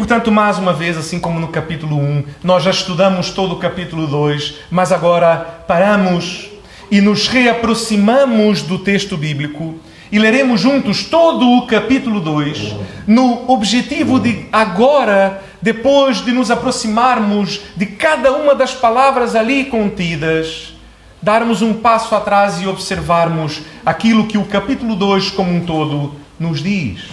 portanto, mais uma vez, assim como no capítulo 1, nós já estudamos todo o capítulo 2, mas agora paramos e nos reaproximamos do texto bíblico e leremos juntos todo o capítulo 2, no objetivo de agora, depois de nos aproximarmos de cada uma das palavras ali contidas, darmos um passo atrás e observarmos aquilo que o capítulo 2 como um todo nos diz.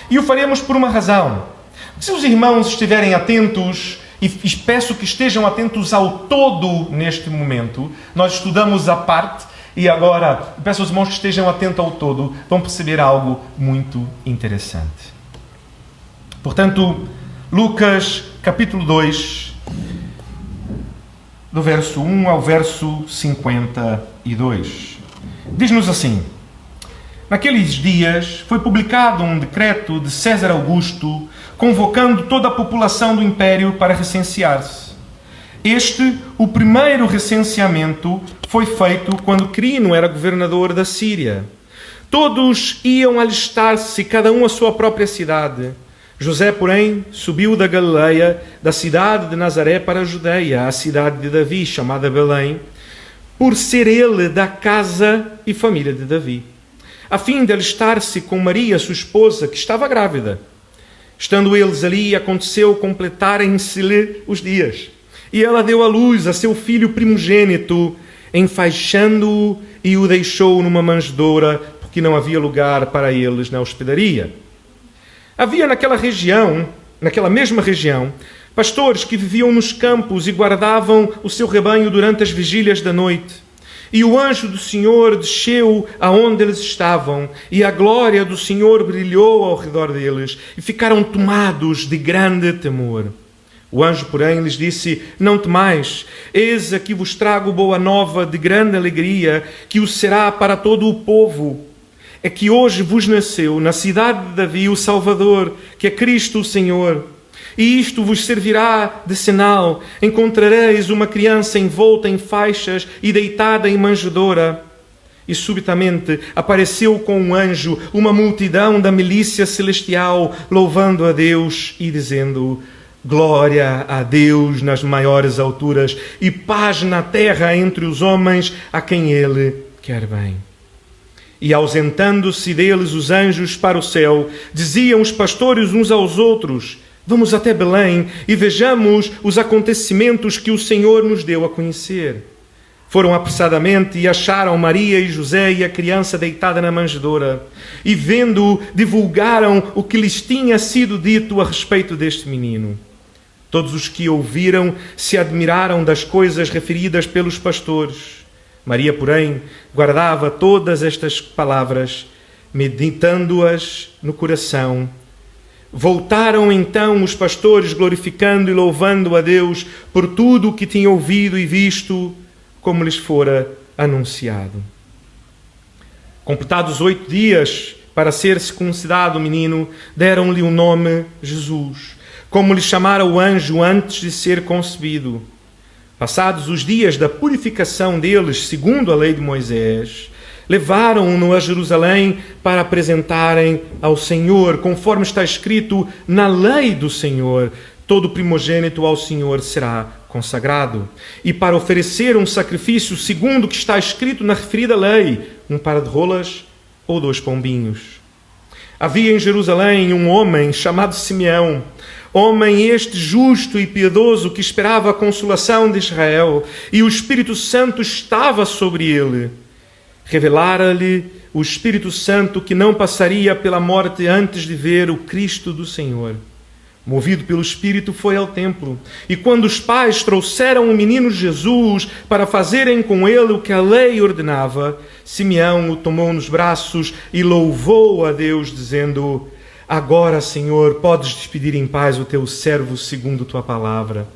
E o faremos por uma razão. Se os irmãos estiverem atentos, e peço que estejam atentos ao todo neste momento, nós estudamos a parte e agora peço aos irmãos que estejam atentos ao todo, vão perceber algo muito interessante. Portanto, Lucas capítulo 2, do verso 1 ao verso 52. Diz-nos assim: naqueles dias foi publicado um decreto de César Augusto convocando toda a população do império para recensear-se. O primeiro recenseamento, foi feito quando Quirino era governador da Síria. Todos iam alistar-se, cada um à sua própria cidade. José, porém, subiu da Galileia, da cidade de Nazaré para a Judeia, a cidade de Davi, chamada Belém, por ser ele da casa e família de Davi, a fim de alistar-se com Maria, sua esposa, que estava grávida. Estando eles ali, aconteceu completarem-se-lhe os dias. E ela deu à luz a seu filho primogênito, enfaixando-o e o deixou numa manjedoura, porque não havia lugar para eles na hospedaria. Havia naquela mesma região, pastores que viviam nos campos e guardavam o seu rebanho durante as vigílias da noite. E o anjo do Senhor desceu aonde eles estavam, e a glória do Senhor brilhou ao redor deles, e ficaram tomados de grande temor. O anjo, porém, lhes disse: não temais, eis aqui vos trago boa nova de grande alegria, que o será para todo o povo. É que hoje vos nasceu na cidade de Davi o Salvador, que é Cristo o Senhor. E isto vos servirá de sinal: encontrareis uma criança envolta em faixas e deitada em manjedoura. E subitamente apareceu com um anjo uma multidão da milícia celestial, louvando a Deus e dizendo: glória a Deus nas maiores alturas e paz na terra entre os homens a quem Ele quer bem. E ausentando-se deles os anjos para o céu, diziam os pastores uns aos outros: vamos até Belém e vejamos os acontecimentos que o Senhor nos deu a conhecer. Foram apressadamente e acharam Maria e José e a criança deitada na manjedoura. E vendo-o, divulgaram o que lhes tinha sido dito a respeito deste menino. Todos os que ouviram se admiraram das coisas referidas pelos pastores. Maria, porém, guardava todas estas palavras, meditando-as no coração. Voltaram então os pastores, glorificando e louvando a Deus por tudo o que tinham ouvido e visto, como lhes fora anunciado. Completados 8 dias para ser circuncidado o menino, deram-lhe o nome Jesus, como lhe chamara o anjo antes de ser concebido. Passados os dias da purificação deles, segundo a lei de Moisés, levaram-no a Jerusalém para apresentarem ao Senhor, conforme está escrito na lei do Senhor: todo primogênito ao Senhor será consagrado. E para oferecer um sacrifício segundo o que está escrito na referida lei, 1 par de rolas ou 2 pombinhos. Havia em Jerusalém um homem chamado Simeão, homem este justo e piedoso, que esperava a consolação de Israel, e o Espírito Santo estava sobre ele. Revelara-lhe o Espírito Santo que não passaria pela morte antes de ver o Cristo do Senhor. Movido pelo Espírito, foi ao templo. E quando os pais trouxeram o menino Jesus para fazerem com ele o que a lei ordenava, Simeão o tomou nos braços e louvou a Deus, dizendo: agora, Senhor, podes despedir em paz o teu servo segundo tua palavra.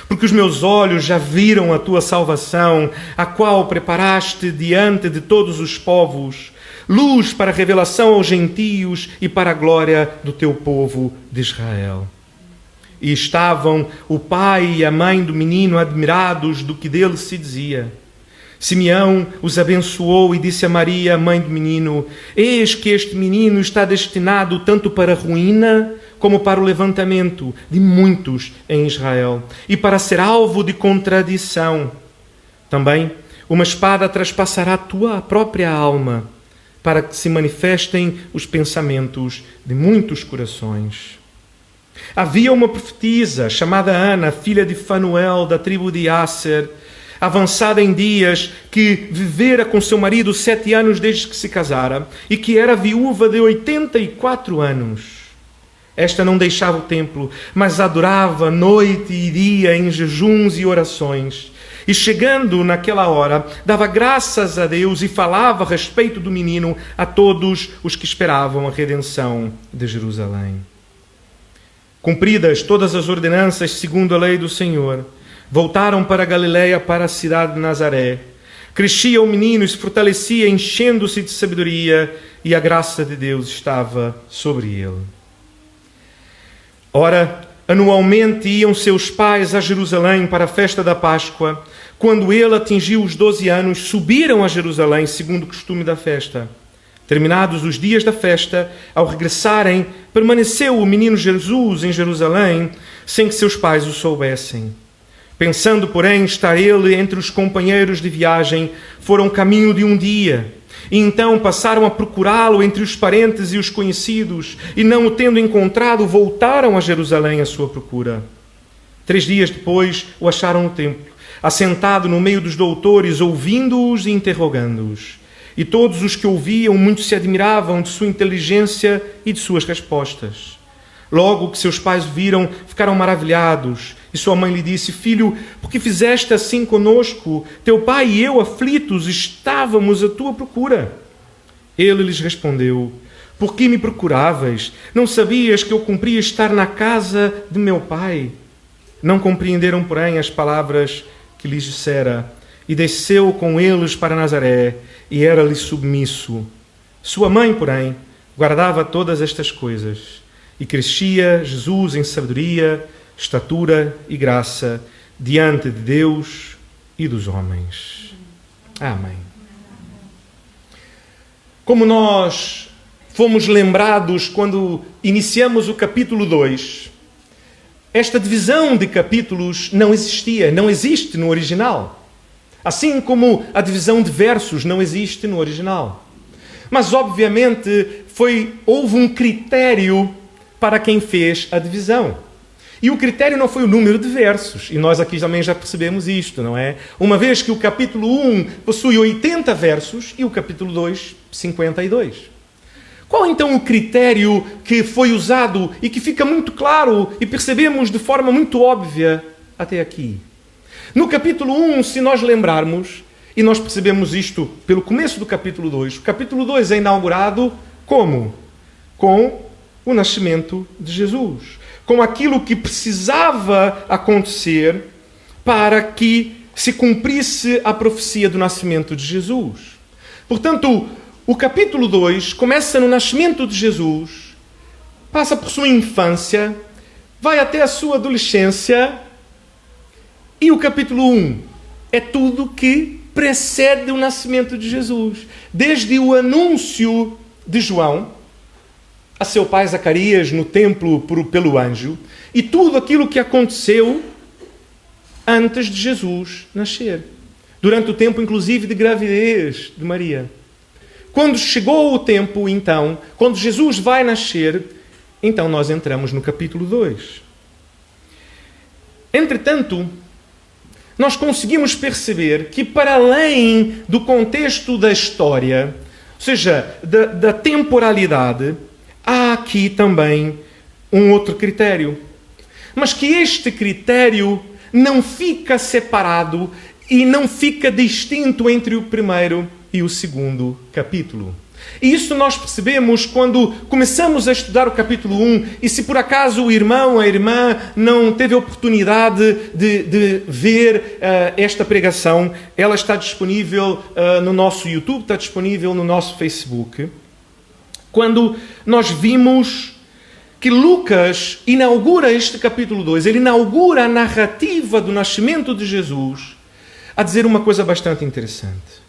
Porque os meus olhos já viram a tua salvação, a qual preparaste diante de todos os povos, luz para a revelação aos gentios e para a glória do teu povo de Israel. E estavam o pai e a mãe do menino admirados do que dele se dizia. Simeão os abençoou e disse a Maria, mãe do menino: eis que este menino está destinado tanto para a ruína como para o levantamento de muitos em Israel, e para ser alvo de contradição. Também uma espada traspassará a tua própria alma, para que se manifestem os pensamentos de muitos corações. Havia uma profetisa chamada Ana, filha de Fanuel, da tribo de Asser, avançada em dias, que vivera com seu marido 7 anos desde que se casara, e que era viúva de 84 anos. Esta não deixava o templo, mas adorava noite e dia em jejuns e orações. E chegando naquela hora, dava graças a Deus e falava a respeito do menino a todos os que esperavam a redenção de Jerusalém. Cumpridas todas as ordenanças segundo a lei do Senhor, voltaram para a Galileia, para a cidade de Nazaré. Crescia o menino e se fortalecia, enchendo-se de sabedoria, e a graça de Deus estava sobre ele. Ora, anualmente iam seus pais a Jerusalém para a festa da Páscoa. Quando ele atingiu os 12 anos, subiram a Jerusalém, segundo o costume da festa. Terminados os dias da festa, ao regressarem, permaneceu o menino Jesus em Jerusalém, sem que seus pais o soubessem. Pensando, porém, estar ele entre os companheiros de viagem, foram caminho de um dia. E então passaram a procurá-lo entre os parentes e os conhecidos, e não o tendo encontrado, voltaram a Jerusalém à sua procura. 3 dias depois, o acharam no templo, assentado no meio dos doutores, ouvindo-os e interrogando-os. E todos os que ouviam muito se admiravam de sua inteligência e de suas respostas. Logo que seus pais o viram, ficaram maravilhados. E sua mãe lhe disse: Filho, por que fizeste assim conosco? Teu pai e eu, aflitos, estávamos à tua procura. Ele lhes respondeu: Por que me procuravais? Não sabias que eu cumpria estar na casa de meu pai? Não compreenderam, porém, as palavras que lhes dissera. E desceu com eles para Nazaré, e era-lhe submisso. Sua mãe, porém, guardava todas estas coisas. E crescia Jesus em sabedoria, estatura e graça diante de Deus e dos homens. Amém. Como nós fomos lembrados quando iniciamos o capítulo 2, esta divisão de capítulos não existia, não existe no original. Assim como a divisão de versos não existe no original. Mas, obviamente, houve um critério para quem fez a divisão. E o critério não foi o número de versos. E nós aqui também já percebemos isto, não é? Uma vez que o capítulo 1 possui 80 versos e o capítulo 2, 52. Qual então o critério que foi usado e que fica muito claro e percebemos de forma muito óbvia até aqui? No capítulo 1, se nós lembrarmos, e nós percebemos isto pelo começo do capítulo 2, o capítulo 2 é inaugurado como? Com o nascimento de Jesus. Com aquilo que precisava acontecer para que se cumprisse a profecia do nascimento de Jesus. Portanto, o capítulo 2 começa no nascimento de Jesus, passa por sua infância, vai até a sua adolescência, e o capítulo 1 é tudo que precede o nascimento de Jesus. Desde o anúncio de João a seu pai Zacarias no templo pelo anjo, e tudo aquilo que aconteceu antes de Jesus nascer. Durante o tempo, inclusive, de gravidez de Maria. Quando chegou o tempo, então, quando Jesus vai nascer, então nós entramos no capítulo 2. Entretanto, nós conseguimos perceber que, para além do contexto da história, ou seja, da temporalidade, há aqui também um outro critério. Mas que este critério não fica separado e não fica distinto entre o primeiro e o segundo capítulo. E isso nós percebemos quando começamos a estudar o capítulo 1, e se por acaso o irmão, a irmã, não teve a oportunidade de ver esta pregação, ela está disponível no nosso YouTube, está disponível no nosso Facebook. Quando nós vimos que Lucas inaugura este capítulo 2, ele inaugura a narrativa do nascimento de Jesus, a dizer uma coisa bastante interessante.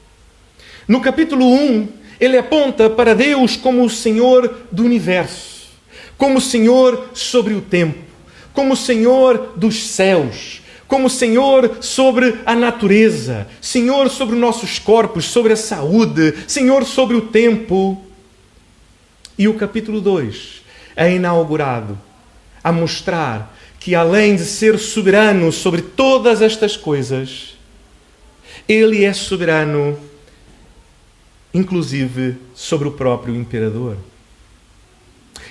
No capítulo 1, ele aponta para Deus como o Senhor do universo, como Senhor sobre o tempo, como Senhor dos céus, como Senhor sobre a natureza, Senhor sobre os nossos corpos, sobre a saúde, Senhor sobre o tempo. E o capítulo 2 é inaugurado a mostrar que, além de ser soberano sobre todas estas coisas, Ele é soberano, inclusive, sobre o próprio imperador.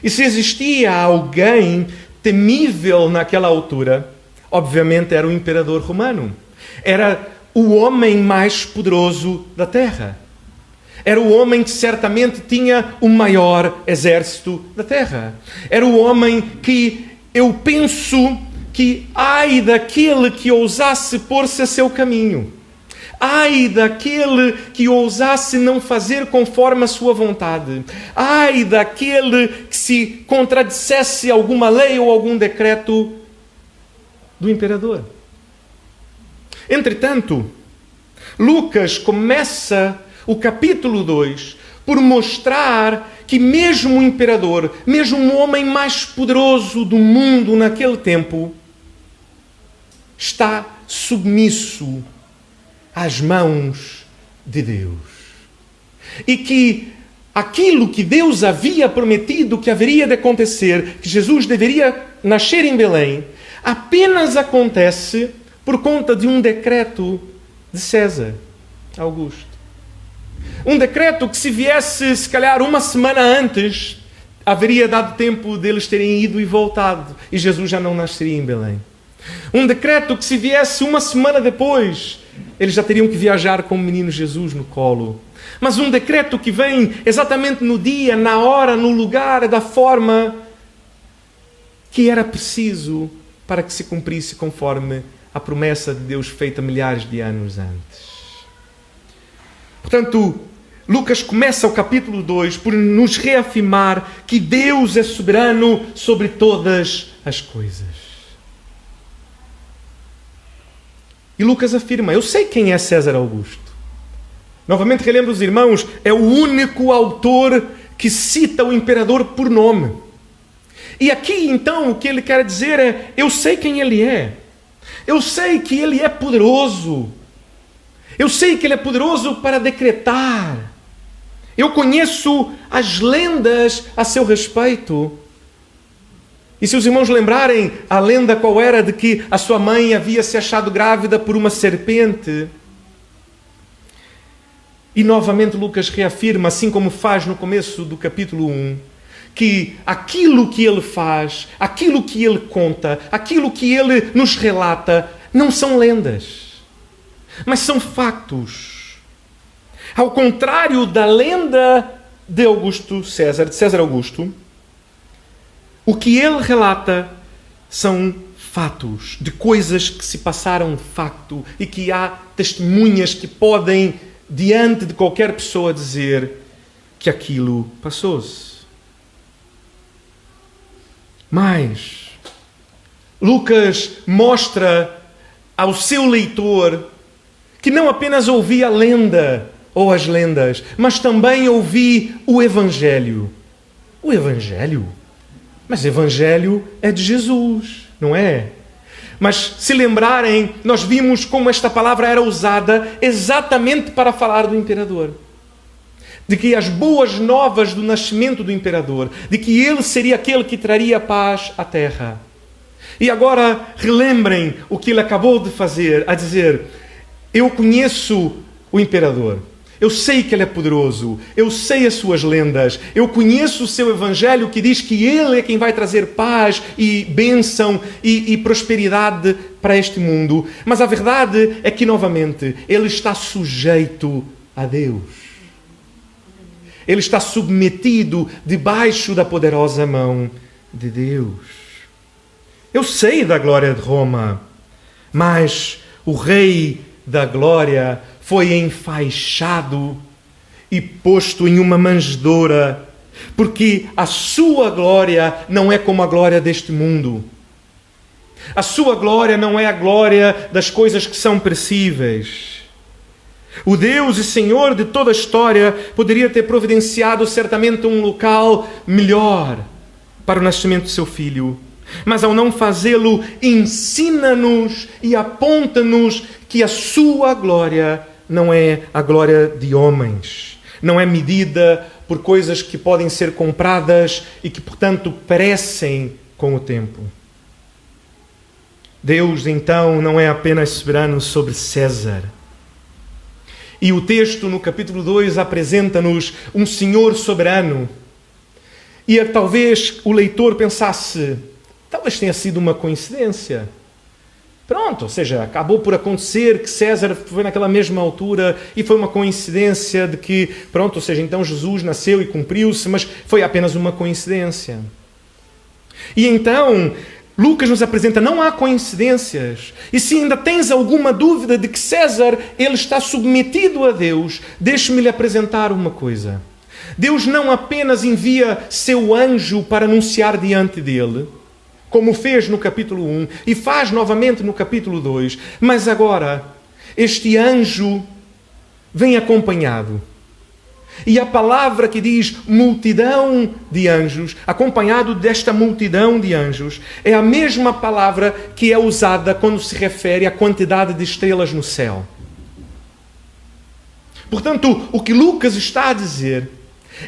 E se existia alguém temível naquela altura, obviamente era o imperador romano. Era o homem mais poderoso da terra. Era o homem que certamente tinha o maior exército da terra. Era o homem que eu penso que ai daquele que ousasse pôr-se a seu caminho. Ai daquele que ousasse não fazer conforme a sua vontade. Ai daquele que se contradissesse alguma lei ou algum decreto do imperador. Entretanto, Lucas começa o capítulo 2 por mostrar que mesmo o imperador, mesmo o homem mais poderoso do mundo naquele tempo, está submisso às mãos de Deus. E que aquilo que Deus havia prometido que haveria de acontecer, que Jesus deveria nascer em Belém, apenas acontece por conta de um decreto de César Augusto. Um decreto que, se viesse, se calhar, uma semana antes, haveria dado tempo deles terem ido e voltado, e Jesus já não nasceria em Belém. Um decreto que, se viesse uma semana depois, eles já teriam que viajar com o menino Jesus no colo. Mas um decreto que vem exatamente no dia, na hora, no lugar, da forma que era preciso para que se cumprisse conforme a promessa de Deus feita milhares de anos antes. Portanto, Lucas começa o capítulo 2 por nos reafirmar que Deus é soberano sobre todas as coisas. E Lucas afirma, eu sei quem é César Augusto. Novamente relembro os irmãos, é o único autor que cita o imperador por nome. E aqui então o que ele quer dizer é, eu sei quem ele é. Eu sei que ele é poderoso. Eu sei que ele é poderoso para decretar. Eu conheço as lendas a seu respeito. E se os irmãos lembrarem, a lenda qual era? De que a sua mãe havia se achado grávida por uma serpente. E novamente Lucas reafirma, assim como faz no começo do capítulo 1, que aquilo que ele faz, aquilo que ele conta, aquilo que ele nos relata, não são lendas, mas são factos. Ao contrário da lenda de César Augusto, o que ele relata são fatos, de coisas que se passaram de facto e que há testemunhas que podem, diante de qualquer pessoa, dizer que aquilo passou-se. Mas Lucas mostra ao seu leitor que não apenas ouvi a lenda ou as lendas, mas também ouvi o Evangelho. O Evangelho? Mas o Evangelho é de Jesus, não é? Mas se lembrarem, nós vimos como esta palavra era usada exatamente para falar do imperador. De que as boas novas do nascimento do imperador, de que ele seria aquele que traria paz à terra. E agora relembrem o que ele acabou de fazer, a dizer, eu conheço o imperador. Eu sei que ele é poderoso, eu sei as suas lendas, eu conheço o seu evangelho que diz que ele é quem vai trazer paz e bênção e prosperidade para este mundo. Mas a verdade é que, novamente, ele está sujeito a Deus. Ele está submetido debaixo da poderosa mão de Deus. Eu sei da glória de Roma, mas o rei da glória foi enfaixado e posto em uma manjedoura, porque a sua glória não é como a glória deste mundo. A sua glória não é a glória das coisas que são perecíveis. O Deus e Senhor de toda a história poderia ter providenciado certamente um local melhor, para o nascimento de seu filho. Mas ao não fazê-lo, ensina-nos e aponta-nos que a sua glória não é a glória de homens. Não é medida por coisas que podem ser compradas e que, portanto, perecem com o tempo. Deus, então, não é apenas soberano sobre César. E o texto, no capítulo 2, apresenta-nos um Senhor soberano. E talvez o leitor pensasse, talvez tenha sido uma coincidência. Pronto, ou seja, acabou por acontecer que César foi naquela mesma altura e foi uma coincidência de que, pronto, ou seja, então Jesus nasceu e cumpriu-se, mas foi apenas uma coincidência. E então, Lucas nos apresenta, não há coincidências. E se ainda tens alguma dúvida de que César, ele está submetido a Deus, deixe-me lhe apresentar uma coisa. Deus não apenas envia seu anjo para anunciar diante dele, como fez no capítulo 1 e faz novamente no capítulo 2, mas agora este anjo vem acompanhado. E a palavra que diz multidão de anjos, acompanhado desta multidão de anjos, é a mesma palavra que é usada quando se refere à quantidade de estrelas no céu. Portanto, o que Lucas está a dizer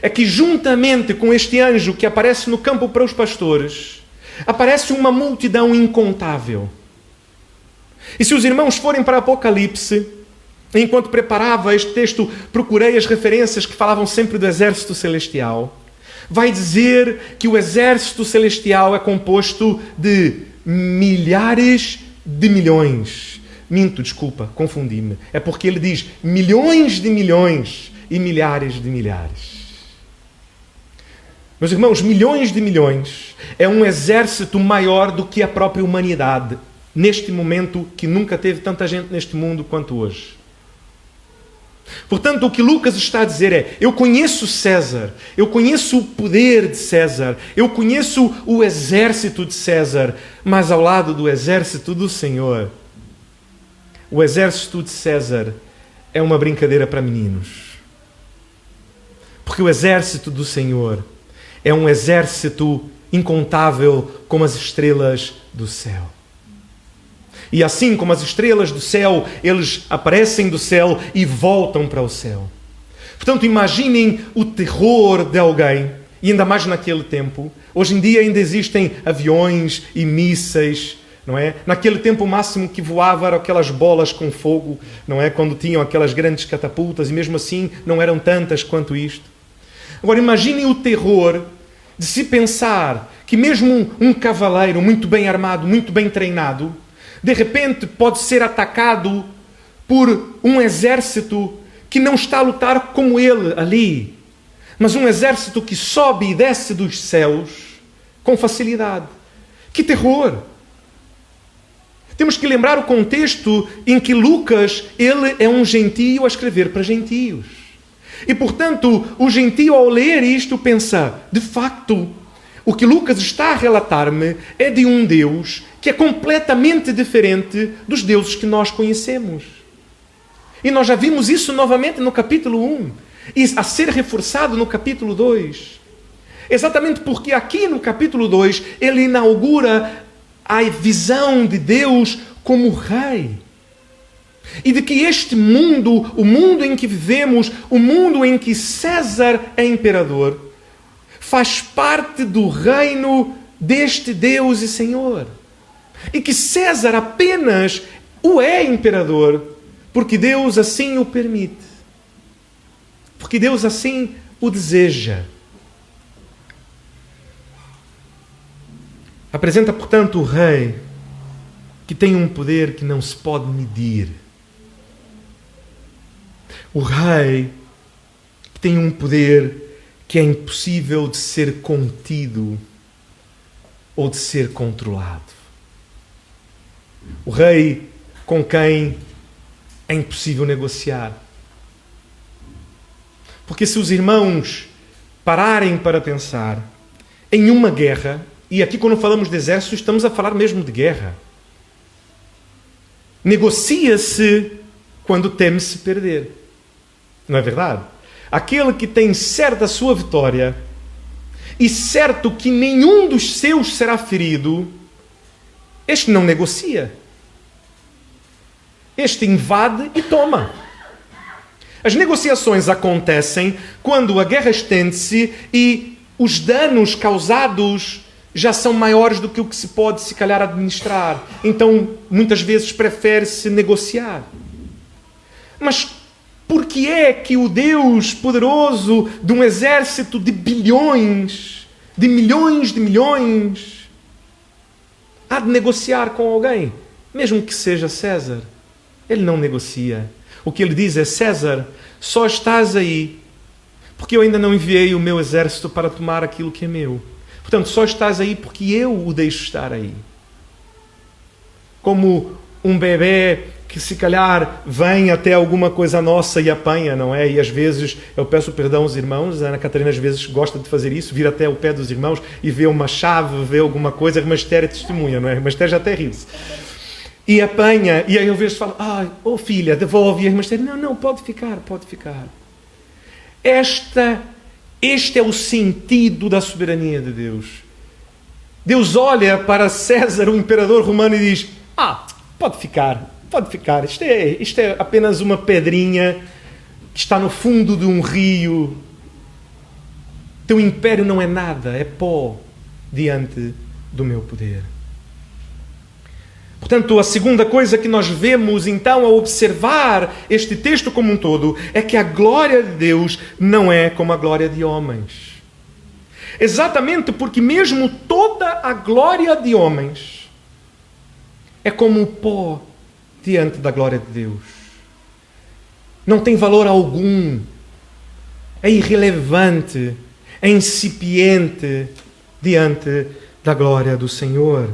é que juntamente com este anjo que aparece no campo para os pastores, aparece uma multidão incontável. E se os irmãos forem para Apocalipse, enquanto preparava este texto, procurei as referências que falavam sempre do exército celestial. Vai dizer que o exército celestial é composto de milhares de milhões. Minto, desculpa, confundi-me. É porque ele diz milhões de milhões e milhares de milhares. Meus irmãos, milhões de milhões é um exército maior do que a própria humanidade, neste momento que nunca teve tanta gente neste mundo quanto hoje. Portanto, o que Lucas está a dizer é, eu conheço César, eu conheço o poder de César, eu conheço o exército de César, mas ao lado do exército do Senhor, o exército de César é uma brincadeira para meninos. Porque o exército do Senhor é um exército incontável como as estrelas do céu. E assim como as estrelas do céu, eles aparecem do céu e voltam para o céu. Portanto, imaginem o terror de alguém, e ainda mais naquele tempo. Hoje em dia ainda existem aviões e mísseis, não é? Naquele tempo o máximo que voava eram aquelas bolas com fogo, não é? Quando tinham aquelas grandes catapultas, e mesmo assim não eram tantas quanto isto. Agora imaginem o terror de se pensar que mesmo um cavaleiro muito bem armado, muito bem treinado, de repente pode ser atacado por um exército que não está a lutar como ele ali, mas um exército que sobe e desce dos céus com facilidade. Que terror! Temos que lembrar o contexto em que Lucas, ele é um gentio a escrever para gentios. E, portanto, o gentio ao ler isto pensa, de facto, o que Lucas está a relatar-me é de um Deus que é completamente diferente dos deuses que nós conhecemos. E nós já vimos isso novamente no capítulo 1 e a ser reforçado no capítulo 2. Exatamente porque aqui no capítulo 2 ele inaugura a visão de Deus como rei. E de que este mundo, o mundo em que vivemos, o mundo em que César é imperador, faz parte do reino deste Deus e Senhor. E que César apenas o é imperador porque Deus assim o permite. Porque Deus assim o deseja. Apresenta, portanto, o rei que tem um poder que não se pode medir. O rei que tem um poder que é impossível de ser contido ou de ser controlado. O rei com quem é impossível negociar. Porque se os irmãos pararem para pensar em uma guerra, e aqui quando falamos de exército estamos a falar mesmo de guerra, negocia-se quando teme-se perder. Não é verdade? Aquele que tem certa a sua vitória e certo que nenhum dos seus será ferido, este não negocia. Este invade e toma. As negociações acontecem quando a guerra estende-se e os danos causados já são maiores do que o que se pode, se calhar, administrar. Então, muitas vezes, prefere-se negociar. Mas por que é que o Deus poderoso de um exército de bilhões, de milhões, há de negociar com alguém, mesmo que seja César? Ele não negocia. O que ele diz é: César, só estás aí porque eu ainda não enviei o meu exército para tomar aquilo que é meu. Portanto, só estás aí porque eu o deixo estar aí. Como um bebê que se calhar vem até alguma coisa nossa e apanha, não é? E às vezes, eu peço perdão aos irmãos, a Ana Catarina às vezes gosta de fazer isso, vir até o pé dos irmãos e vê uma chave, vê alguma coisa, mas Esther é testemunha, não é? Mas Esther já até riu-se. E apanha, e aí eu vejo falo: oh filha, devolve. E a irmã Esther: não, pode ficar. Este é o sentido da soberania de Deus. Deus olha para César, o imperador romano, e diz: pode ficar. Isto é apenas uma pedrinha que está no fundo de um rio. Teu império não é nada, é pó diante do meu poder. Portanto, a segunda coisa que nós vemos, então, ao observar este texto como um todo, é que a glória de Deus não é como a glória de homens. Exatamente porque mesmo toda a glória de homens é como o pó diante da glória de Deus. Não tem valor algum. É irrelevante, é incipiente diante da glória do Senhor.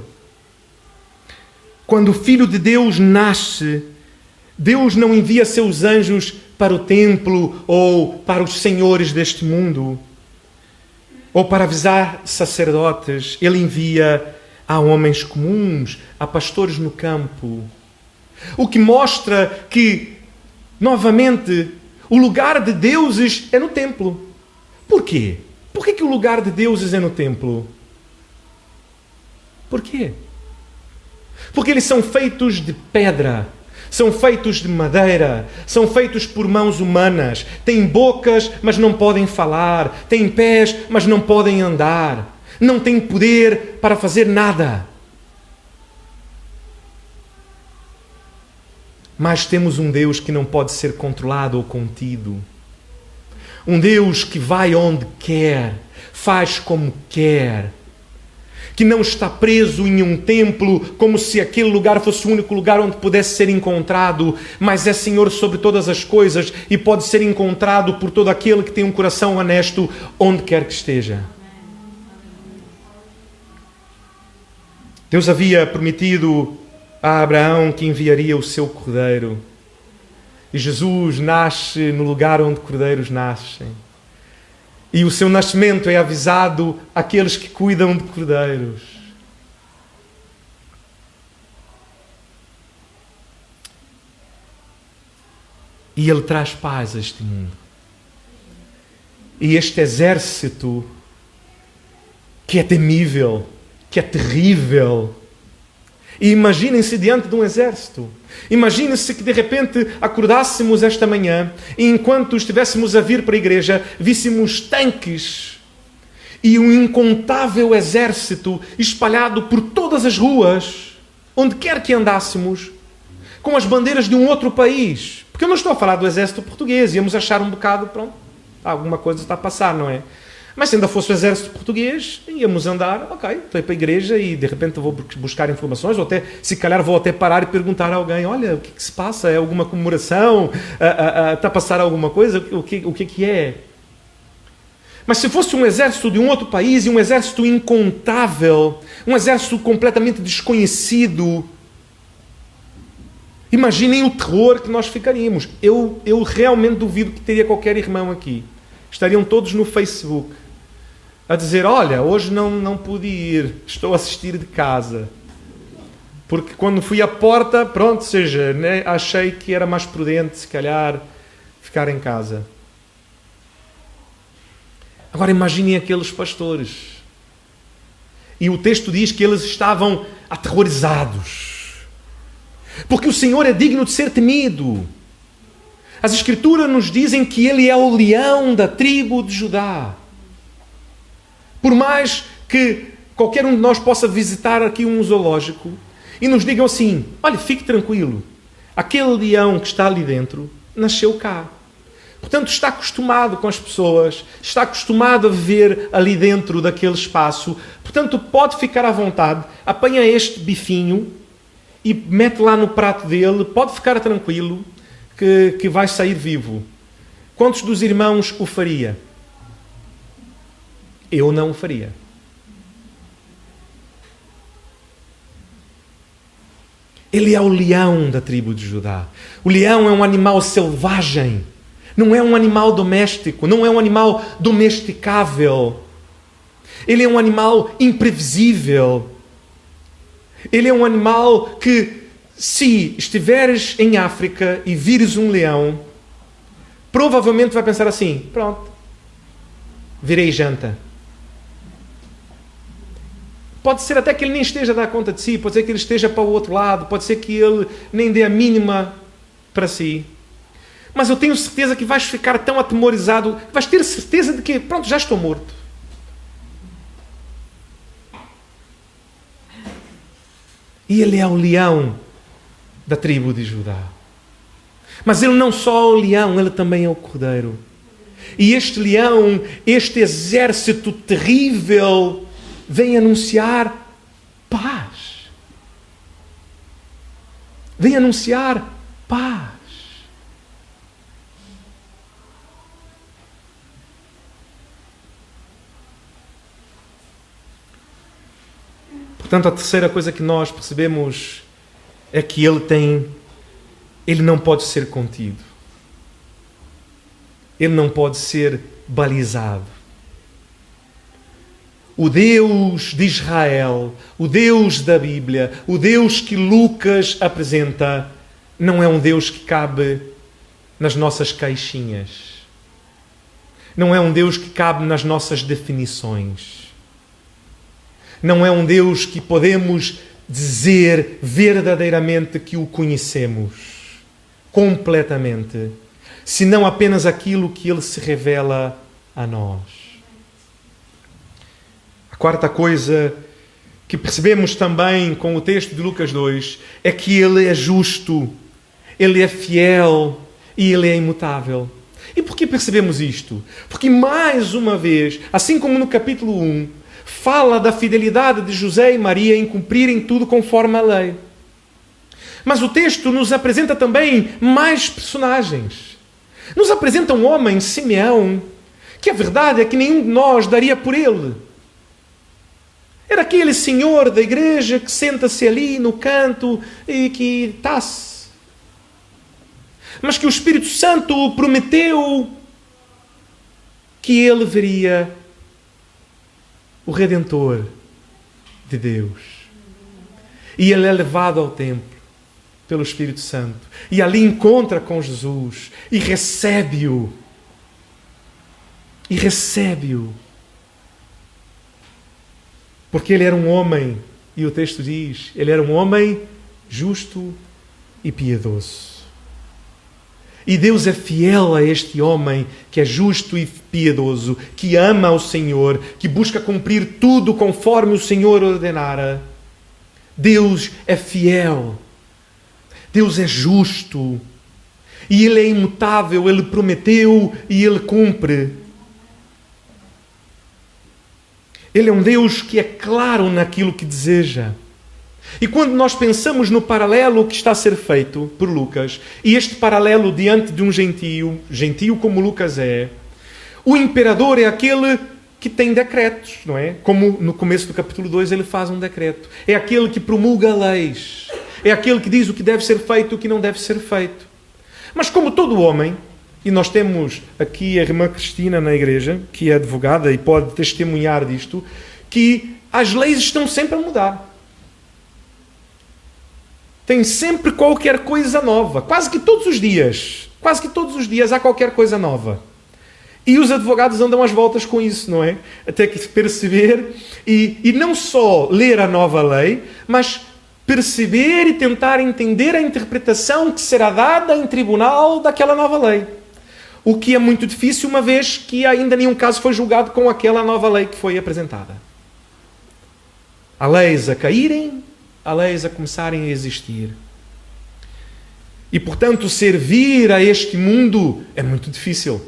Quando o Filho de Deus nasce, Deus não envia seus anjos para o templo ou para os senhores deste mundo, ou para avisar sacerdotes. Ele envia a homens comuns, a pastores no campo. O que mostra que, novamente, o lugar de deuses é no templo. Por quê? Por que o lugar de deuses é no templo? Por quê? Porque eles são feitos de pedra, são feitos de madeira, são feitos por mãos humanas, têm bocas, mas não podem falar, têm pés, mas não podem andar, não têm poder para fazer nada. Mas temos um Deus que não pode ser controlado ou contido. Um Deus que vai onde quer, faz como quer, que não está preso em um templo como se aquele lugar fosse o único lugar onde pudesse ser encontrado, mas é Senhor sobre todas as coisas e pode ser encontrado por todo aquele que tem um coração honesto onde quer que esteja. Deus havia prometido a Abraão que enviaria o seu cordeiro. E Jesus nasce no lugar onde cordeiros nascem. E o seu nascimento é avisado àqueles que cuidam de cordeiros. E ele traz paz a este mundo. E este exército, que é temível, que é terrível. E imaginem-se diante de um exército. Imaginem-se que de repente acordássemos esta manhã e enquanto estivéssemos a vir para a igreja, víssemos tanques e um incontável exército espalhado por todas as ruas, onde quer que andássemos, com as bandeiras de um outro país. Porque eu não estou a falar do exército português, íamos achar um bocado, pronto, alguma coisa está a passar, não é? Mas se ainda fosse o exército português, íamos andar, ok, estou aí para a igreja e de repente vou buscar informações, ou até, se calhar vou até parar e perguntar a alguém: olha, o que se passa? É alguma comemoração? Está a passar alguma coisa? O que é? Mas se fosse um exército de um outro país, e um exército incontável, um exército completamente desconhecido, imaginem o terror que nós ficaríamos. Eu realmente duvido que teria qualquer irmão aqui. Estariam todos no Facebook a dizer: olha, hoje não pude ir, estou a assistir de casa. Porque quando fui à porta, pronto, seja, né, achei que era mais prudente, se calhar, ficar em casa. Agora imaginem aqueles pastores. E o texto diz que eles estavam aterrorizados. Porque o Senhor é digno de ser temido. As Escrituras nos dizem que Ele é o leão da tribo de Judá. Por mais que qualquer um de nós possa visitar aqui um zoológico e nos digam assim, olha, fique tranquilo, aquele leão que está ali dentro nasceu cá. Portanto, está acostumado com as pessoas, está acostumado a viver ali dentro daquele espaço. Portanto, pode ficar à vontade, apanha este bifinho e mete lá no prato dele, pode ficar tranquilo que vai sair vivo. Quantos dos irmãos o faria? Eu não o faria. Ele é o leão da tribo de Judá. O leão é um animal selvagem. Não é um animal doméstico. Não é um animal domesticável. Ele é um animal imprevisível. Ele é um animal que, se estiveres em África e vires um leão, provavelmente vai pensar assim, pronto, virei janta. Pode ser até que ele nem esteja a dar conta de si, pode ser que ele esteja para o outro lado, pode ser que ele nem dê a mínima para si. Mas eu tenho certeza que vais ficar tão atemorizado, vais ter certeza de que, pronto, já estou morto. E ele é o leão da tribo de Judá. Mas ele não só é o leão, ele também é o cordeiro. E este leão, este exército terrível, vem anunciar paz. Vem anunciar paz. Portanto, a terceira coisa que nós percebemos é que ele não pode ser contido. Ele não pode ser balizado. O Deus de Israel, o Deus da Bíblia, o Deus que Lucas apresenta, não é um Deus que cabe nas nossas caixinhas. Não é um Deus que cabe nas nossas definições. Não é um Deus que podemos dizer verdadeiramente que o conhecemos completamente, senão apenas aquilo que Ele se revela a nós. A quarta coisa que percebemos também com o texto de Lucas 2 é que Ele é justo, Ele é fiel e Ele é imutável. E por que percebemos isto? Porque mais uma vez, assim como no capítulo 1, fala da fidelidade de José e Maria em cumprirem tudo conforme a lei. Mas o texto nos apresenta também mais personagens. Nos apresenta um homem, Simeão, que a verdade é que nenhum de nós daria por ele. Era aquele senhor da igreja que senta-se ali no canto e que está-se. Mas que o Espírito Santo prometeu que ele veria o Redentor de Deus. E ele é levado ao templo pelo Espírito Santo. E ali encontra com Jesus e recebe-o. E recebe-o. Porque ele era um homem, e o texto diz, ele era um homem justo e piedoso. E Deus é fiel a este homem que é justo e piedoso, que ama o Senhor, que busca cumprir tudo conforme o Senhor ordenara. Deus é fiel. Deus é justo. E Ele é imutável, Ele prometeu e Ele cumpre. Ele é um Deus que é claro naquilo que deseja. E quando nós pensamos no paralelo que está a ser feito por Lucas, e este paralelo diante de um gentio como Lucas é, o imperador é aquele que tem decretos, não é? Como no começo do capítulo 2 ele faz um decreto. É aquele que promulga leis. É aquele que diz o que deve ser feito e o que não deve ser feito. Mas como todo homem, e nós temos aqui a irmã Cristina na igreja, que é advogada e pode testemunhar disto, que as leis estão sempre a mudar. Tem sempre qualquer coisa nova. Quase que todos os dias há qualquer coisa nova. E os advogados andam às voltas com isso, não é? Até que perceber e não só ler a nova lei, mas perceber e tentar entender a interpretação que será dada em tribunal daquela nova lei. O que é muito difícil, uma vez que ainda nenhum caso foi julgado com aquela nova lei que foi apresentada. Há leis a caírem, há leis a começarem a existir. E, portanto, servir a este mundo é muito difícil.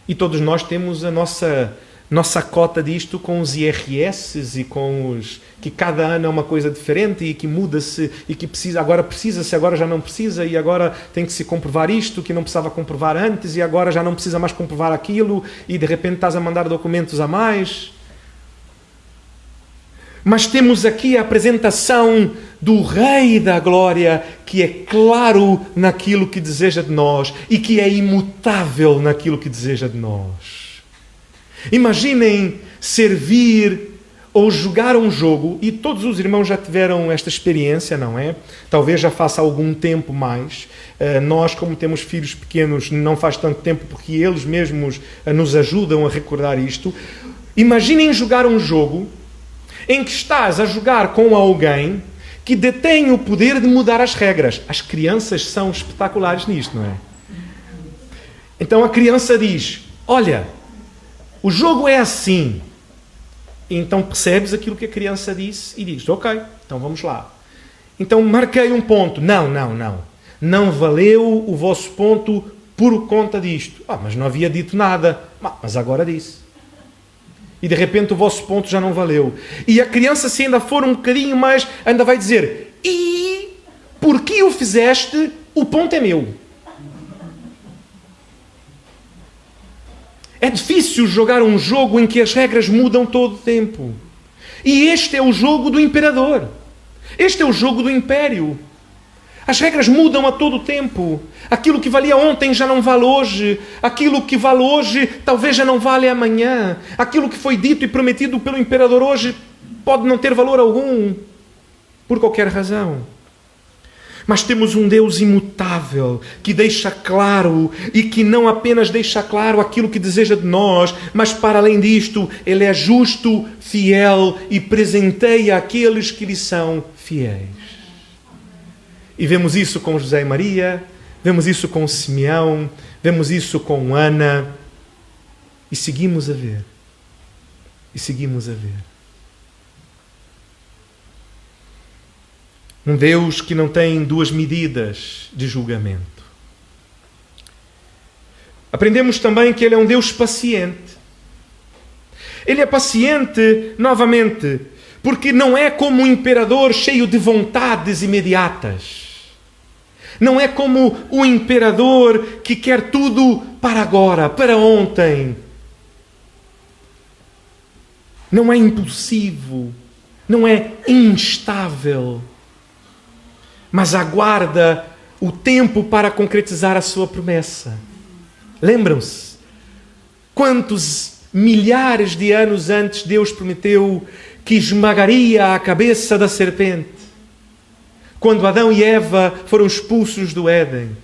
E todos nós temos a nossa cota disto com os IRS e com os... que cada ano é uma coisa diferente e que muda-se e que agora precisa-se, agora já não precisa e agora tem que se comprovar isto que não precisava comprovar antes e agora já não precisa mais comprovar aquilo e de repente estás a mandar documentos a mais. Mas temos aqui a apresentação do Rei da Glória, que é claro naquilo que deseja de nós e que é imutável naquilo que deseja de nós. Imaginem servir ou jogar um jogo, e todos os irmãos já tiveram esta experiência, não é? Talvez já faça algum tempo mais. Nós, como temos filhos pequenos, não faz tanto tempo porque eles mesmos nos ajudam a recordar isto. Imaginem jogar um jogo em que estás a jogar com alguém que detém o poder de mudar as regras. As crianças são espetaculares nisto, não é? Então a criança diz, olha, o jogo é assim. E então percebes aquilo que a criança disse e diz, ok, então vamos lá. Então marquei um ponto. Não. Não valeu o vosso ponto por conta disto. Mas não havia dito nada. Mas agora disse. E de repente o vosso ponto já não valeu. E a criança, se ainda for um bocadinho mais, ainda vai dizer, e porque o fizeste, o ponto é meu. É difícil jogar um jogo em que as regras mudam todo o tempo. E este é o jogo do imperador. Este é o jogo do império. As regras mudam a todo o tempo. Aquilo que valia ontem já não vale hoje. Aquilo que vale hoje talvez já não vale amanhã. Aquilo que foi dito e prometido pelo imperador hoje pode não ter valor algum, por qualquer razão. Mas temos um Deus imutável, que deixa claro, e que não apenas deixa claro aquilo que deseja de nós, mas para além disto, Ele é justo, fiel e presenteia aqueles que lhe são fiéis. E vemos isso com José e Maria, vemos isso com Simeão, vemos isso com Ana, e seguimos a ver. E seguimos a ver. Um Deus que não tem duas medidas de julgamento. Aprendemos também que Ele é um Deus paciente. Ele é paciente, novamente, porque não é como um imperador cheio de vontades imediatas. Não é como o imperador que quer tudo para agora, para ontem. Não é impulsivo, não é instável, mas aguarda o tempo para concretizar a sua promessa. Lembram-se? Quantos milhares de anos antes Deus prometeu que esmagaria a cabeça da serpente, quando Adão e Eva foram expulsos do Éden.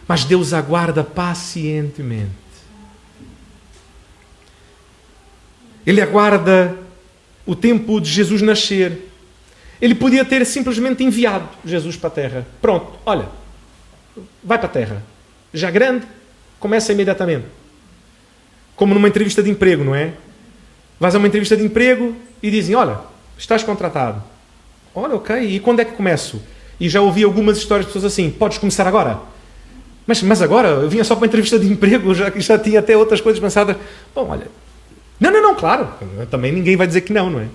Mas Deus aguarda pacientemente. Ele aguarda o tempo de Jesus nascer. Ele podia ter simplesmente enviado Jesus para a terra. Pronto, olha, vai para a terra. Já grande, começa imediatamente. Como numa entrevista de emprego, não é? Vais a uma entrevista de emprego e dizem, olha, estás contratado. Olha, ok, e quando é que começo? E já ouvi algumas histórias de pessoas assim, podes começar agora? Mas agora? Eu vinha só para uma entrevista de emprego, já tinha até outras coisas pensadas. Bom, olha, não, claro, também ninguém vai dizer que não é?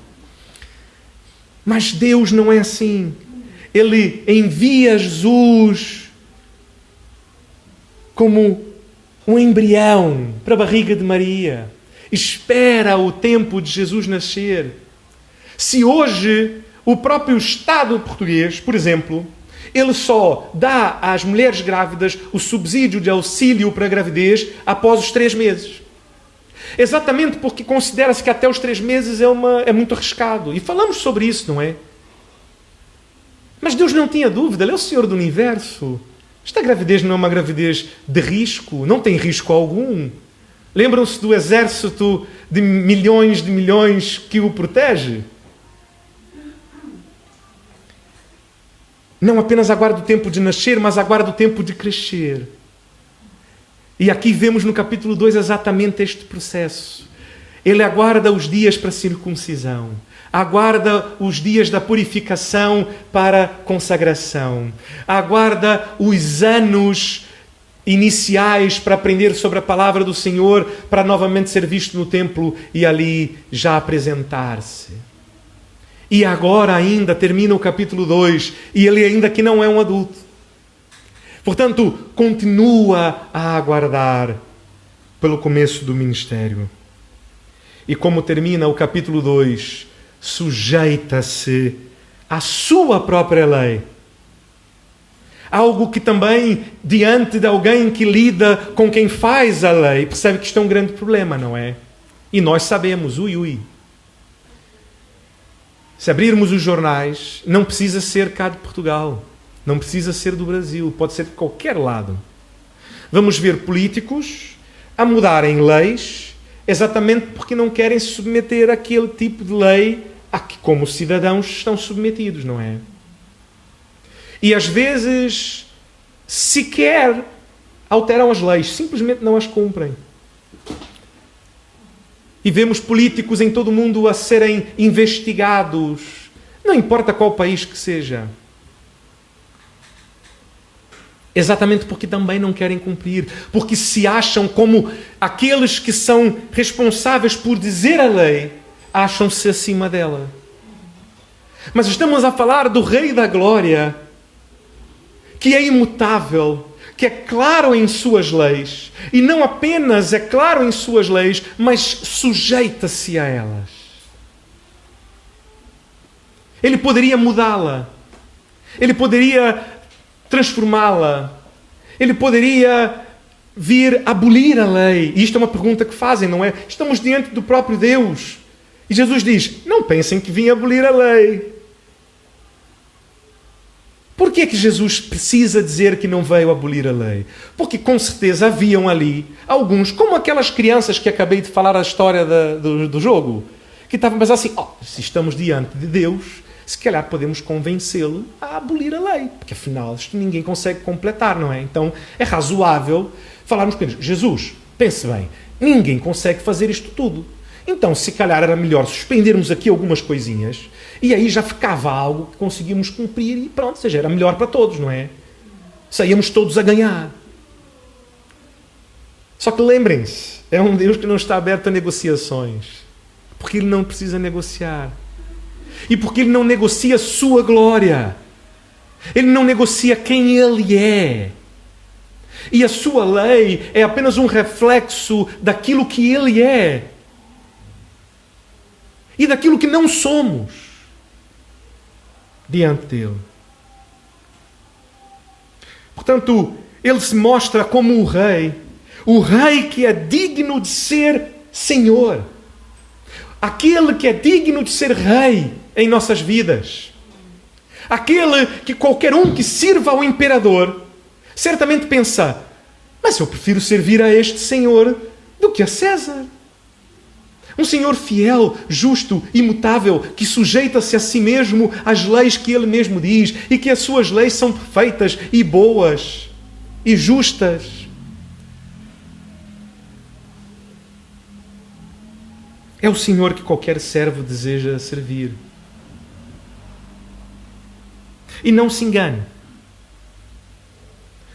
Mas Deus não é assim. Ele envia Jesus como um embrião para a barriga de Maria. Espera o tempo de Jesus nascer. Se hoje o próprio Estado português, por exemplo, ele só dá às mulheres grávidas o subsídio de auxílio para a gravidez após os 3 meses. Exatamente porque considera-se que até os 3 meses é muito arriscado. E falamos sobre isso, não é? Mas Deus não tinha dúvida. Ele é o Senhor do Universo. Esta gravidez não é uma gravidez de risco, não tem risco algum. Lembram-se do exército de milhões que o protege? Não apenas aguarda o tempo de nascer, mas aguarda o tempo de crescer. E aqui vemos no capítulo 2 exatamente este processo. Ele aguarda os dias para a circuncisão, aguarda os dias da purificação para a consagração, aguarda os anos iniciais para aprender sobre a palavra do Senhor, para novamente ser visto no templo e ali já apresentar-se. E agora ainda termina o capítulo 2 e ele ainda que não é um adulto. Portanto, continua a aguardar pelo começo do ministério. E como termina o capítulo 2, sujeita-se à sua própria lei. Algo que também, diante de alguém que lida com quem faz a lei, percebe que isto é um grande problema, não é? E nós sabemos, Se abrirmos os jornais, não precisa ser cá de Portugal, não precisa ser do Brasil, pode ser de qualquer lado. Vamos ver políticos a mudarem leis exatamente porque não querem se submeter àquele tipo de lei a que, como cidadãos, estão submetidos, não é? E às vezes sequer alteram as leis, simplesmente não as cumprem. E vemos políticos em todo o mundo a serem investigados, não importa qual país que seja. Exatamente porque também não querem cumprir, porque se acham como aqueles que são responsáveis por dizer a lei, acham-se acima dela. Mas estamos a falar do Rei da Glória, que é imutável, que é claro em suas leis, e não apenas é claro em suas leis, mas sujeita-se a elas. Ele poderia mudá-la, ele poderia transformá-la, ele poderia vir abolir a lei. E isto é uma pergunta que fazem, não é? Estamos diante do próprio Deus. E Jesus diz, não pensem que vim abolir a lei. Por que é que Jesus precisa dizer que não veio abolir a lei? Porque com certeza haviam ali alguns, como aquelas crianças que acabei de falar a história do jogo, que estavam a pensar assim, se estamos diante de Deus, se calhar podemos convencê-lo a abolir a lei, porque afinal isto ninguém consegue completar, não é? Então é razoável falarmos com eles, Jesus, pense bem, ninguém consegue fazer isto tudo. Então se calhar era melhor suspendermos aqui algumas coisinhas e aí já ficava algo que conseguimos cumprir e pronto, ou seja, era melhor para todos, não é? Saíamos todos a ganhar. Só que lembrem-se, é um Deus que não está aberto a negociações, porque Ele não precisa negociar. E porque Ele não negocia sua glória. Ele não negocia quem Ele é. E a sua lei é apenas um reflexo daquilo que Ele é. E daquilo que não somos diante dele. Portanto, ele se mostra como o rei que é digno de ser Senhor, aquele que é digno de ser rei em nossas vidas, aquele que qualquer um que sirva ao imperador certamente pensa, mas eu prefiro servir a este Senhor do que a César. Um Senhor fiel, justo, imutável, que sujeita-se a si mesmo às leis que Ele mesmo diz e que as suas leis são perfeitas e boas e justas. É o Senhor que qualquer servo deseja servir. E não se engane.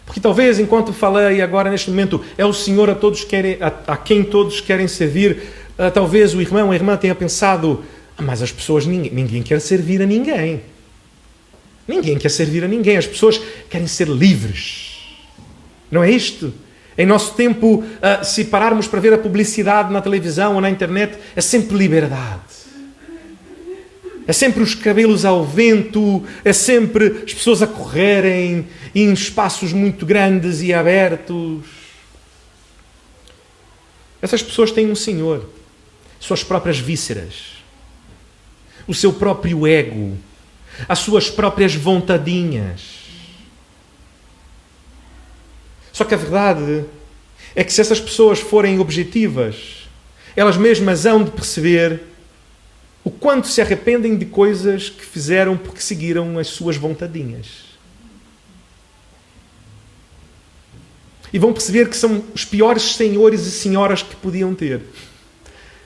Porque talvez, enquanto falei agora neste momento, é o Senhor a quem todos querem servir. Talvez o irmão ou a irmã tenha pensado, mas as pessoas, ninguém quer servir a ninguém. Ninguém quer servir a ninguém. As pessoas querem ser livres. Não é isto? Em nosso tempo, se pararmos para ver a publicidade na televisão ou na internet, é sempre liberdade. É sempre os cabelos ao vento, é sempre as pessoas a correrem em espaços muito grandes e abertos. Essas pessoas têm um Senhor, suas próprias vísceras, o seu próprio ego, as suas próprias vontadinhas. Só que a verdade é que se essas pessoas forem objetivas, elas mesmas hão de perceber o quanto se arrependem de coisas que fizeram porque seguiram as suas vontadinhas. E vão perceber que são os piores senhores e senhoras que podiam ter.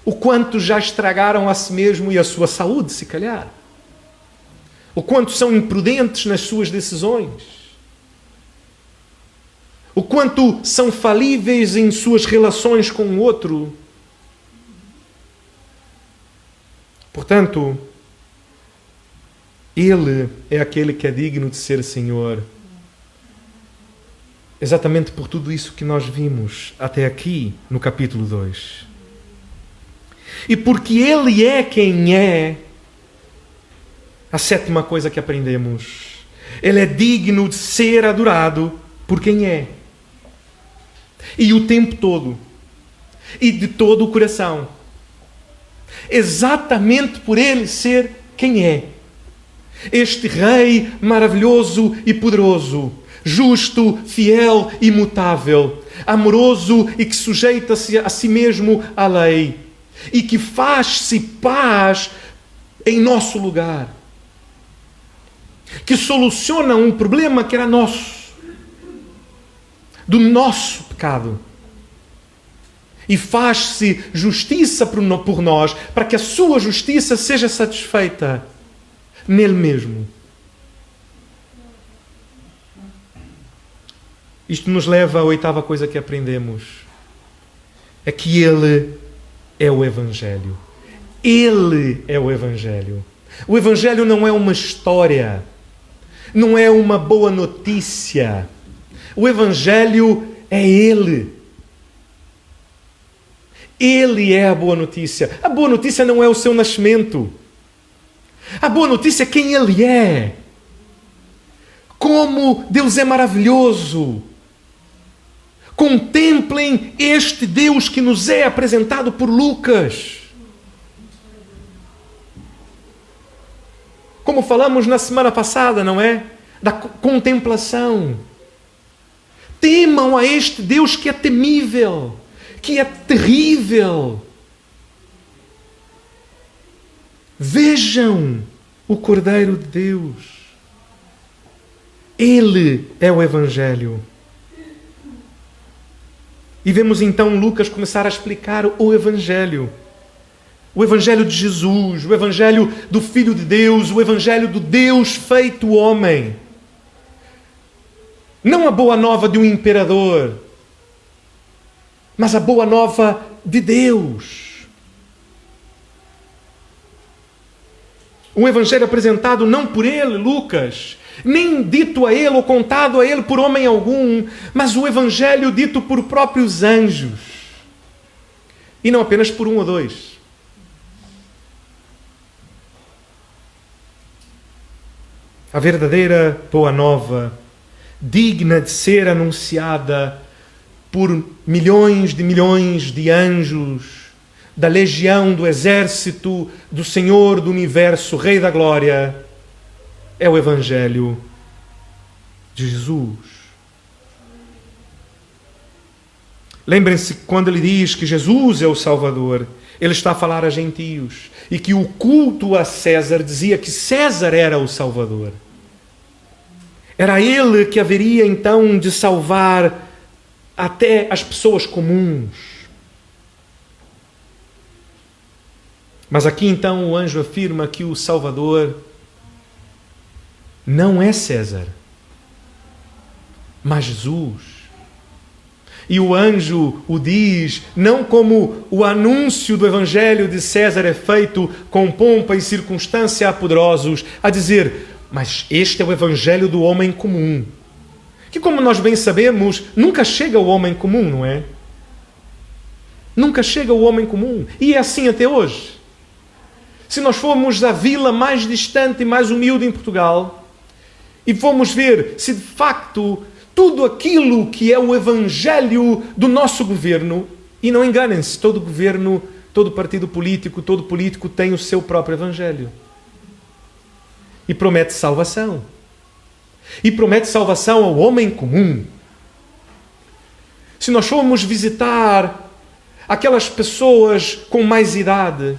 O quanto já estragaram a si mesmo e a sua saúde, se calhar. O quanto são imprudentes nas suas decisões. O quanto são falíveis em suas relações com o outro. Portanto, Ele é aquele que é digno de ser Senhor. Exatamente por tudo isso que nós vimos até aqui no capítulo 2. E porque Ele é quem é, a sétima coisa que aprendemos, Ele é digno de ser adorado por quem é. E o tempo todo. E de todo o coração. Exatamente por Ele ser quem é. Este Rei maravilhoso e poderoso, justo, fiel e imutável, amoroso e que sujeita-se a si mesmo à lei e que faz-se paz em nosso lugar, que soluciona um problema que era nosso, do nosso pecado, e faz-se justiça por nós, para que a sua justiça seja satisfeita nele mesmo. Isto nos leva à oitava coisa que aprendemos. É que Ele é o Evangelho. Ele é o Evangelho. O Evangelho não é uma história. Não é uma boa notícia. O Evangelho é Ele. Ele é a boa notícia. A boa notícia não é o seu nascimento. A boa notícia é quem Ele é. Como Deus é maravilhoso. Contemplem este Deus que nos é apresentado por Lucas. Como falamos na semana passada, não é? Da contemplação. Temam a este Deus que é temível, que é terrível. Vejam o Cordeiro de Deus. Ele é o Evangelho. E vemos então Lucas começar a explicar o Evangelho. O Evangelho de Jesus, o Evangelho do Filho de Deus, o Evangelho do Deus feito homem. Não a boa nova de um imperador, mas a boa nova de Deus. Um Evangelho apresentado não por ele, Lucas, nem dito a ele ou contado a ele por homem algum, mas o Evangelho dito por próprios anjos. E não apenas por um ou dois. A verdadeira boa nova, digna de ser anunciada por milhões de anjos, da legião, do exército, do Senhor do universo, Rei da Glória, é o Evangelho de Jesus. Lembrem-se que quando ele diz que Jesus é o Salvador, ele está a falar a gentios, e que o culto a César dizia que César era o Salvador. Era ele que haveria então de salvar até as pessoas comuns. Mas aqui então o anjo afirma que o Salvador não é César, mas Jesus. E o anjo o diz, não como o anúncio do Evangelho de César é feito com pompa e circunstância a poderosos, a dizer, mas este é o Evangelho do homem comum. Que, como nós bem sabemos, nunca chega ao homem comum, não é? Nunca chega ao homem comum. E é assim até hoje. Se nós formos à vila mais distante e mais humilde em Portugal, e vamos ver se de facto tudo aquilo que é o Evangelho do nosso governo, e não enganem-se, todo governo, todo partido político, todo político tem o seu próprio Evangelho. E promete salvação. E promete salvação ao homem comum. se nós formos visitar aquelas pessoas com mais idade,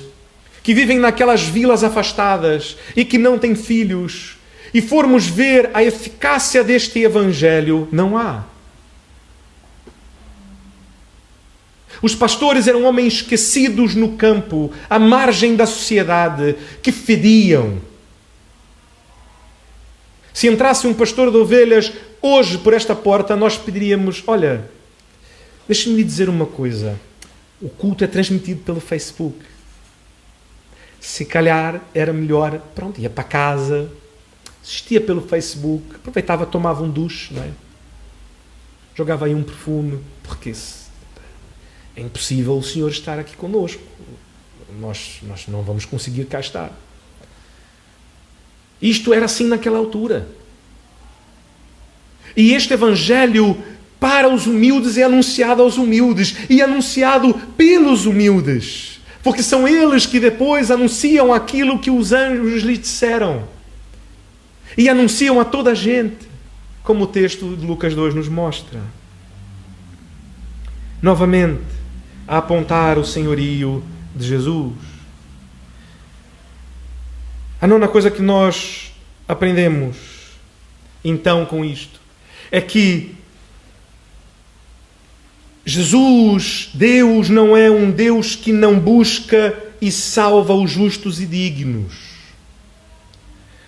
que vivem naquelas vilas afastadas e que não têm filhos, e formos ver a eficácia deste Evangelho, não há. Os pastores eram homens esquecidos no campo, à margem da sociedade, que fediam. Se entrasse um pastor de ovelhas hoje por esta porta, nós pediríamos: olha, deixe-me lhe dizer uma coisa, o culto é transmitido pelo Facebook. Se calhar era melhor, pronto, ia para casa, assistia pelo Facebook, aproveitava, tomava um duche, não é? Jogava aí um perfume, porque é impossível o Senhor estar aqui connosco. Nós não vamos conseguir cá estar. Isto era assim naquela altura. E este Evangelho para os humildes é anunciado aos humildes e anunciado pelos humildes. Porque são eles que depois anunciam aquilo que os anjos lhes disseram. E anunciam a toda a gente, como o texto de Lucas 2 nos mostra. Novamente, a apontar o senhorio de Jesus. A nona coisa que nós aprendemos, então, com isto, é que Jesus, Deus, não é um Deus que não busca e salva os justos e dignos,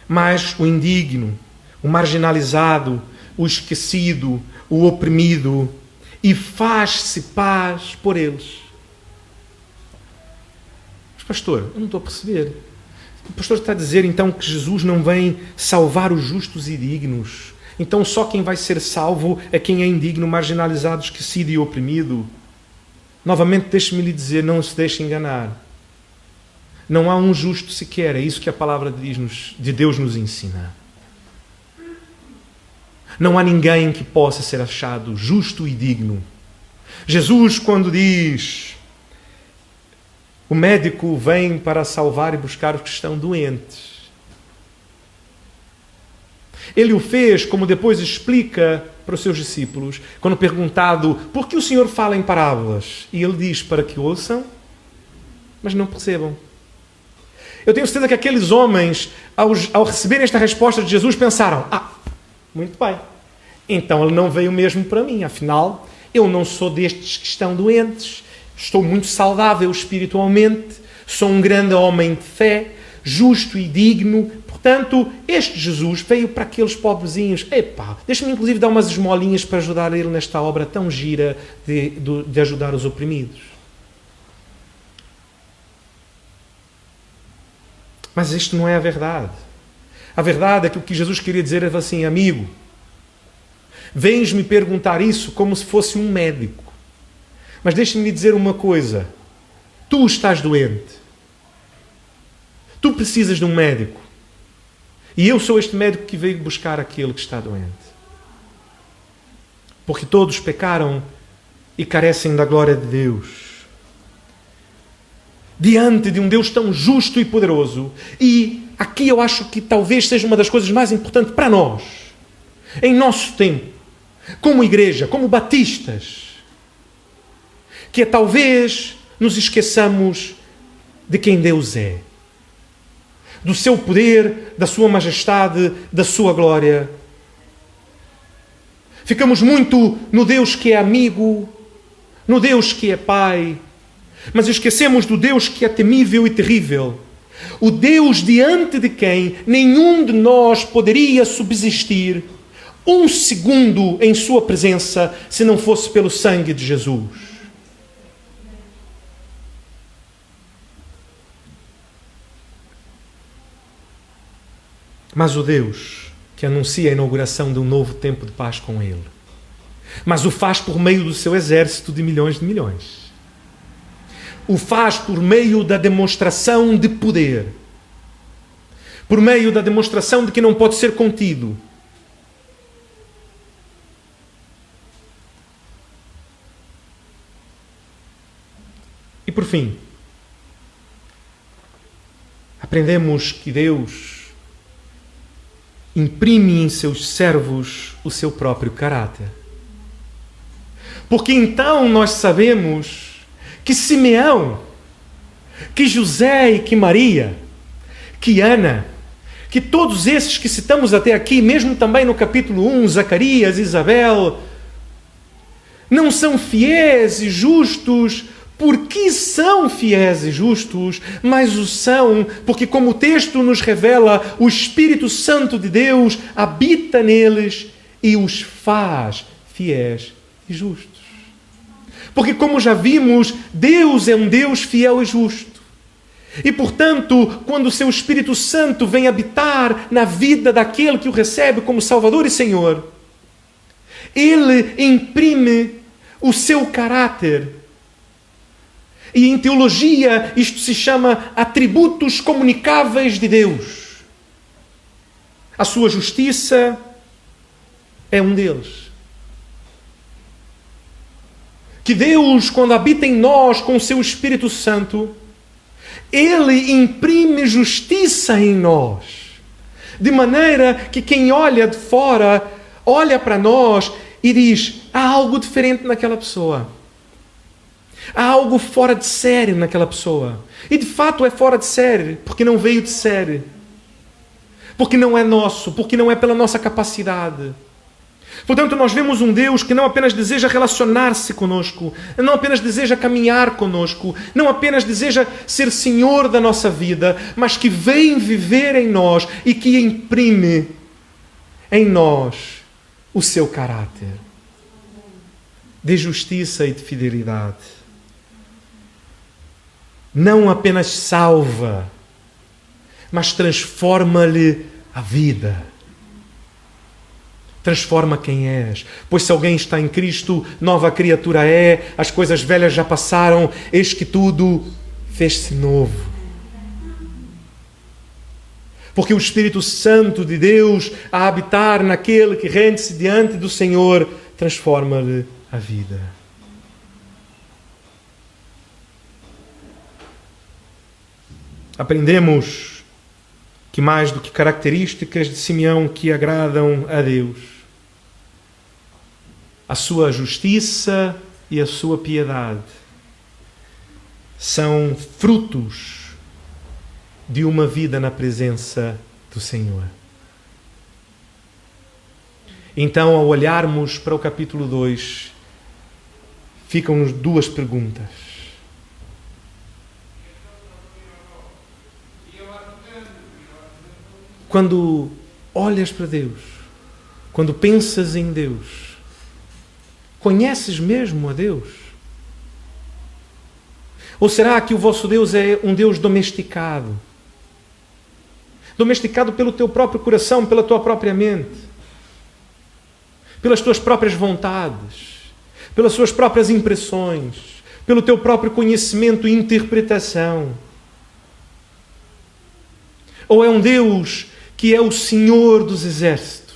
mas o indigno, o marginalizado, o esquecido, o oprimido, e faz-se paz por eles. Mas, pastor, eu não estou a perceber. O pastor está a dizer, então, que Jesus não vem salvar os justos e dignos. Então só quem vai ser salvo é quem é indigno, marginalizado, esquecido e oprimido. Novamente, deixe-me lhe dizer, não se deixe enganar. Não há um justo sequer, é isso que a palavra de Deus nos ensina. Não há ninguém que possa ser achado justo e digno. Jesus, quando diz: o médico vem para salvar e buscar os que estão doentes, ele o fez, como depois explica para os seus discípulos, quando perguntado: por que o Senhor fala em parábolas? E ele diz: para que ouçam, mas não percebam. Eu tenho certeza que aqueles homens, ao receberem esta resposta de Jesus, pensaram: muito bem, então ele não veio mesmo para mim, afinal, eu não sou destes que estão doentes, estou muito saudável espiritualmente, sou um grande homem de fé, justo e digno. Portanto, este Jesus veio para aqueles pobrezinhos. Deixa-me inclusive dar umas esmolinhas para ajudar ele nesta obra tão gira de ajudar os oprimidos. Mas isto não é a verdade. A verdade é que o que Jesus queria dizer era assim: amigo, vens me perguntar isso como se fosse um médico. Mas deixa-me dizer uma coisa. Tu estás doente. Tu precisas de um médico. E eu sou este médico que veio buscar aquele que está doente. Porque todos pecaram e carecem da glória de Deus. Diante de um Deus tão justo e poderoso. E aqui eu acho que talvez seja uma das coisas mais importantes para nós, em nosso tempo, como igreja, como batistas, que é talvez nos esqueçamos de quem Deus é, do seu poder, da sua majestade, da sua glória. Ficamos muito no Deus que é amigo, no Deus que é Pai, mas esquecemos do Deus que é temível e terrível. O Deus diante de quem nenhum de nós poderia subsistir um segundo em sua presença se não fosse pelo sangue de Jesus. Mas o Deus que anuncia a inauguração de um novo tempo de paz com Ele, mas o faz por meio do seu exército de milhões, o faz por meio da demonstração de poder, por meio da demonstração de que não pode ser contido. E por fim, aprendemos que Deus imprime em seus servos o seu próprio caráter. Porque então nós sabemos que Simeão, que José e que Maria, que Ana, que todos esses que citamos até aqui, mesmo também no capítulo 1, Zacarias, Isabel, não são fiéis e justos porque são fiéis e justos, mas o são porque, como o texto nos revela, o Espírito Santo de Deus habita neles e os faz fiéis e justos. Porque, como já vimos, Deus é um Deus fiel e justo. E, portanto, quando o seu Espírito Santo vem habitar na vida daquele que o recebe como Salvador e Senhor, Ele imprime o seu caráter. E em teologia isto se chama atributos comunicáveis de Deus. A sua justiça é um deles. Que Deus, quando habita em nós com o seu Espírito Santo, Ele imprime justiça em nós. De maneira que quem olha de fora, olha para nós e diz: há algo diferente naquela pessoa. Há algo fora de série naquela pessoa. E de fato é fora de série, porque não veio de série. Porque não é nosso, porque não é pela nossa capacidade. Portanto, nós vemos um Deus que não apenas deseja relacionar-se conosco, não apenas deseja caminhar conosco, não apenas deseja ser Senhor da nossa vida, mas que vem viver em nós e que imprime em nós o seu caráter de justiça e de fidelidade. Não apenas salva, mas transforma-lhe a vida. Transforma quem és. Pois se alguém está em Cristo, nova criatura é, as coisas velhas já passaram, eis que tudo fez-se novo. Porque o Espírito Santo de Deus, a habitar naquele que rende-se diante do Senhor, transforma-lhe a vida. Aprendemos que mais do que características de Simeão que agradam a Deus, a sua justiça e a sua piedade são frutos de uma vida na presença do Senhor. Então, ao olharmos para o capítulo 2, ficam-nos duas perguntas. Quando olhas para Deus, quando pensas em Deus, conheces mesmo a Deus? Ou será que o vosso Deus é um Deus domesticado? Domesticado pelo teu próprio coração, pela tua própria mente, pelas tuas próprias vontades, pelas suas próprias impressões, pelo teu próprio conhecimento e interpretação? Ou é um Deus que é o Senhor dos exércitos,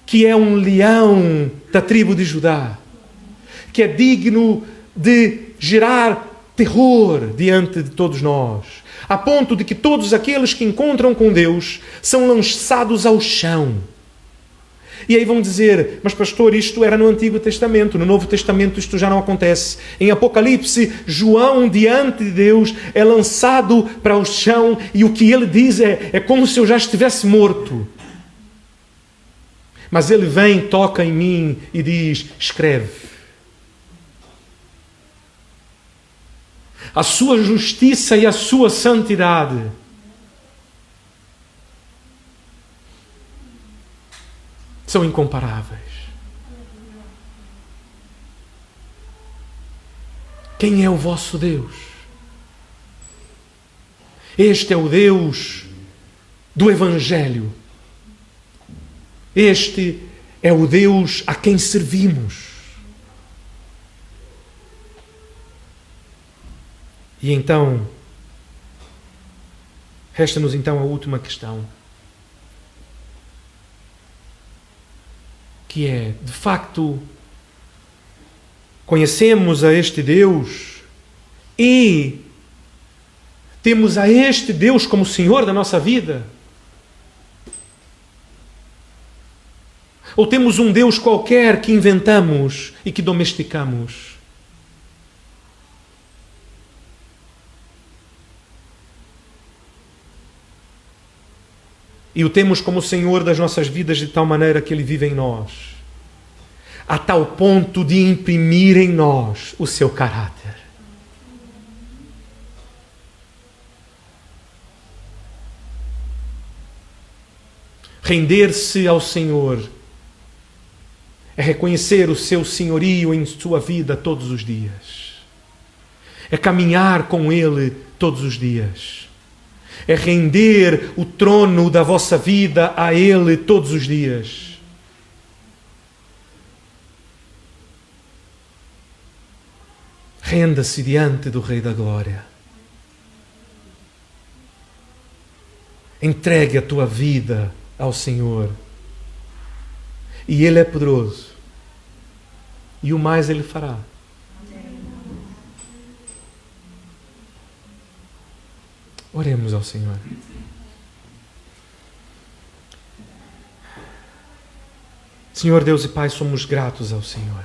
que é um leão da tribo de Judá, que é digno de gerar terror diante de todos nós, a ponto de que todos aqueles que encontram com Deus são lançados ao chão. E aí vão dizer: mas pastor, isto era no Antigo Testamento, no Novo Testamento isto já não acontece. Em Apocalipse, João, diante de Deus, é lançado para o chão e o que ele diz é como se eu já estivesse morto. Mas ele vem, toca em mim e diz: escreve. A sua justiça e a sua santidade são incomparáveis. Quem é o vosso Deus? Este é o Deus do Evangelho. Este é o Deus a quem servimos. E então, resta-nos então a última questão, que é, de facto, conhecemos a este Deus e temos a este Deus como Senhor da nossa vida? Ou temos um Deus qualquer que inventamos e que domesticamos? E o temos como Senhor das nossas vidas de tal maneira que Ele vive em nós, a tal ponto de imprimir em nós o seu caráter. Render-se ao Senhor é reconhecer o seu senhorio em sua vida todos os dias. É caminhar com Ele todos os dias. É render o trono da vossa vida a Ele todos os dias. Renda-se diante do Rei da Glória. Entregue a tua vida ao Senhor. E Ele é poderoso. E o mais Ele fará. Oremos ao Senhor. Senhor Deus e Pai, somos gratos ao Senhor.